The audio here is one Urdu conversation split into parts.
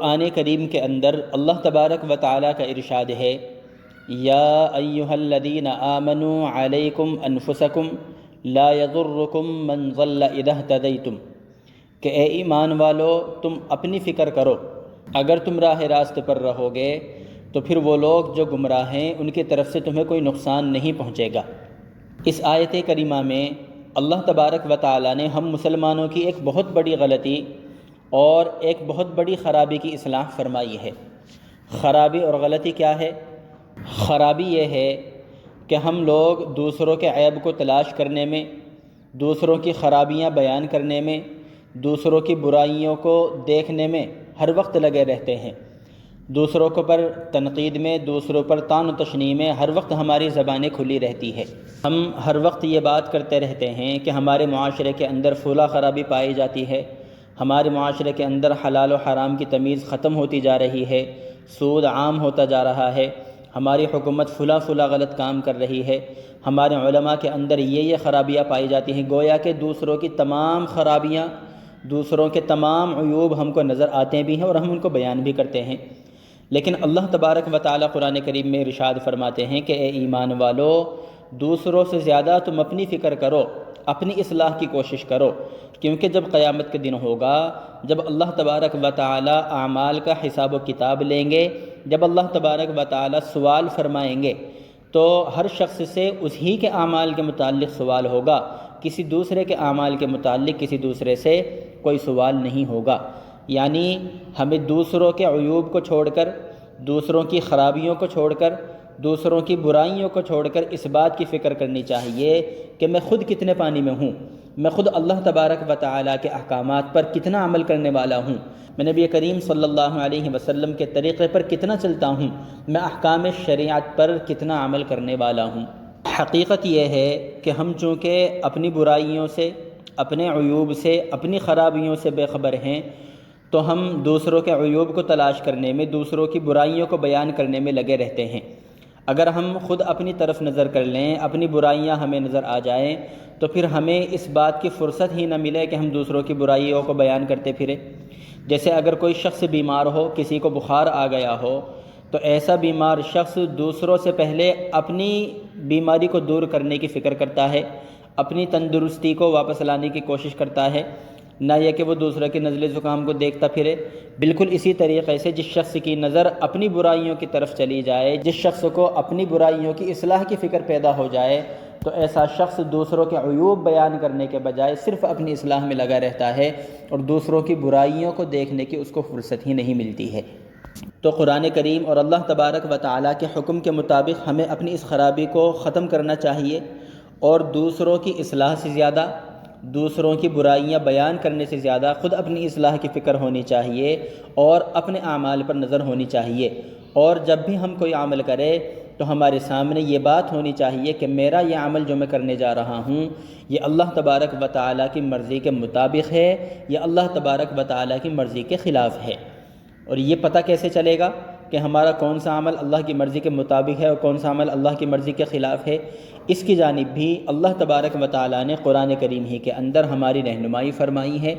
قرآن کریم کے اندر اللہ تبارک و تعالیٰ کا ارشاد ہے، یا ایھا الذین آمنوا علیکم انفسکم لا یضرکم من ضل اذا اہتدیتم، کہ اے ایمان والو تم اپنی فکر کرو، اگر تم راہ راست پر رہو گے تو پھر وہ لوگ جو گمراہ ہیں ان کی طرف سے تمہیں کوئی نقصان نہیں پہنچے گا۔ اس آیت کریمہ میں اللہ تبارک و تعالیٰ نے ہم مسلمانوں کی ایک بہت بڑی غلطی اور ایک بہت بڑی خرابی کی اصلاح فرمائی ہے۔ خرابی اور غلطی کیا ہے؟ خرابی یہ ہے کہ ہم لوگ دوسروں کے عیب کو تلاش کرنے میں، دوسروں کی خرابیاں بیان کرنے میں، دوسروں کی برائیوں کو دیکھنے میں ہر وقت لگے رہتے ہیں، دوسروں کو پر تنقید میں، دوسروں پر طعن و تشنیع میں ہر وقت ہماری زبانیں کھلی رہتی ہے۔ ہم ہر وقت یہ بات کرتے رہتے ہیں کہ ہمارے معاشرے کے اندر فلاں خرابی پائی جاتی ہے، ہمارے معاشرے کے اندر حلال و حرام کی تمیز ختم ہوتی جا رہی ہے، سود عام ہوتا جا رہا ہے، ہماری حکومت فلاں غلط کام کر رہی ہے، ہمارے علماء کے اندر یہ خرابیاں پائی جاتی ہیں۔ گویا کہ دوسروں کی تمام خرابیاں، دوسروں کے تمام عیوب ہم کو نظر آتے بھی ہیں اور ہم ان کو بیان بھی کرتے ہیں۔ لیکن اللہ تبارک و تعالیٰ قرآن کریم میں ارشاد فرماتے ہیں کہ اے ایمان والو، دوسروں سے زیادہ تم اپنی فکر کرو، اپنی اصلاح کی کوشش کرو، کیونکہ جب قیامت کے دن ہوگا، جب اللہ تبارک و تعالیٰ اعمال کا حساب و کتاب لیں گے، جب اللہ تبارک و تعالیٰ سوال فرمائیں گے، تو ہر شخص سے اسی کے اعمال کے متعلق سوال ہوگا، کسی دوسرے کے اعمال کے متعلق کسی دوسرے سے کوئی سوال نہیں ہوگا۔ یعنی ہمیں دوسروں کے عیوب کو چھوڑ کر، دوسروں کی خرابیوں کو چھوڑ کر، دوسروں کی برائیوں کو چھوڑ کر اس بات کی فکر کرنی چاہیے کہ میں خود کتنے پانی میں ہوں، میں خود اللہ تبارک و تعالیٰ کے احکامات پر کتنا عمل کرنے والا ہوں، میں نبی کریم صلی اللہ علیہ وسلم کے طریقے پر کتنا چلتا ہوں، میں احکام شریعت پر کتنا عمل کرنے والا ہوں۔ حقیقت یہ ہے کہ ہم چونکہ اپنی برائیوں سے، اپنے عیوب سے، اپنی خرابیوں سے بے خبر ہیں، تو ہم دوسروں کے عیوب کو تلاش کرنے میں، دوسروں کی برائیوں کو بیان کرنے میں لگے رہتے ہیں۔ اگر ہم خود اپنی طرف نظر کر لیں، اپنی برائیاں ہمیں نظر آ جائیں، تو پھر ہمیں اس بات کی فرصت ہی نہ ملے کہ ہم دوسروں کی برائیوں کو بیان کرتے پھریں۔ جیسے اگر کوئی شخص بیمار ہو، کسی کو بخار آ گیا ہو، تو ایسا بیمار شخص دوسروں سے پہلے اپنی بیماری کو دور کرنے کی فکر کرتا ہے، اپنی تندرستی کو واپس لانے کی کوشش کرتا ہے، نہ یہ کہ وہ دوسرے کے نزلے زکام کو دیکھتا پھرے۔ بالکل اسی طریقے سے جس شخص کی نظر اپنی برائیوں کی طرف چلی جائے، جس شخص کو اپنی برائیوں کی اصلاح کی فکر پیدا ہو جائے، تو ایسا شخص دوسروں کے عیوب بیان کرنے کے بجائے صرف اپنی اصلاح میں لگا رہتا ہے اور دوسروں کی برائیوں کو دیکھنے کی اس کو فرصت ہی نہیں ملتی ہے۔ تو قرآن کریم اور اللہ تبارک و تعالیٰ کے حکم کے مطابق ہمیں اپنی اس خرابی کو ختم کرنا چاہیے اور دوسروں کی اصلاح سے زیادہ، دوسروں کی برائیاں بیان کرنے سے زیادہ خود اپنی اصلاح کی فکر ہونی چاہیے اور اپنے اعمال پر نظر ہونی چاہیے۔ اور جب بھی ہم کوئی عمل کرے تو ہمارے سامنے یہ بات ہونی چاہیے کہ میرا یہ عمل جو میں کرنے جا رہا ہوں، یہ اللہ تبارک و تعالیٰ کی مرضی کے مطابق ہے یا اللہ تبارک و تعالیٰ کی مرضی کے خلاف ہے۔ اور یہ پتہ کیسے چلے گا کہ ہمارا کون سا عمل اللہ کی مرضی کے مطابق ہے اور کون سا عمل اللہ کی مرضی کے خلاف ہے؟ اس کی جانب بھی اللہ تبارک و تعالیٰ نے قرآن کریم ہی کے اندر ہماری رہنمائی فرمائی ہے۔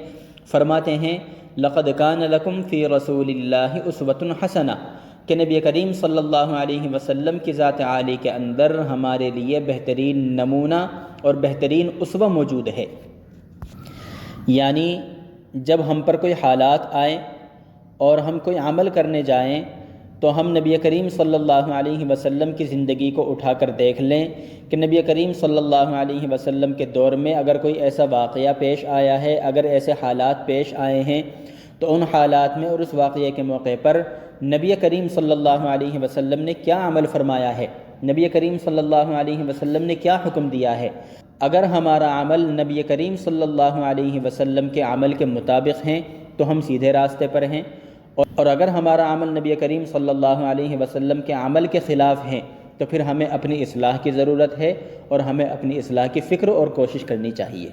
فرماتے ہیں لَقَدْ كَانَ لَكُمْ فِي رَسُولِ اللَّهِ أُسْوَةٌ حَسَنَةٌ، کہ نبی کریم صلی اللہ علیہ وسلم کی ذات عالی کے اندر ہمارے لیے بہترین نمونہ اور بہترین اسوہ موجود ہے۔ یعنی جب ہم پر کوئی حالات آئیں اور ہم کوئی عمل کرنے جائیں تو ہم نبی کریم صلی اللہ علیہ وسلم کی زندگی کو اٹھا کر دیکھ لیں کہ نبی کریم صلی اللہ علیہ وسلم کے دور میں اگر کوئی ایسا واقعہ پیش آیا ہے، اگر ایسے حالات پیش آئے ہیں، تو ان حالات میں اور اس واقعے کے موقع پر نبی کریم صلی اللہ علیہ وسلم نے کیا عمل فرمایا ہے، نبی کریم صلی اللہ علیہ وسلم نے کیا حکم دیا ہے۔ اگر ہمارا عمل نبی کریم صلی اللہ علیہ وسلم کے عمل کے مطابق ہیں تو ہم سیدھے راستے پر ہیں، اور اگر ہمارا عمل نبی کریم صلی اللہ علیہ وسلم کے عمل کے خلاف ہیں تو پھر ہمیں اپنی اصلاح کی ضرورت ہے اور ہمیں اپنی اصلاح کی فکر اور کوشش کرنی چاہیے۔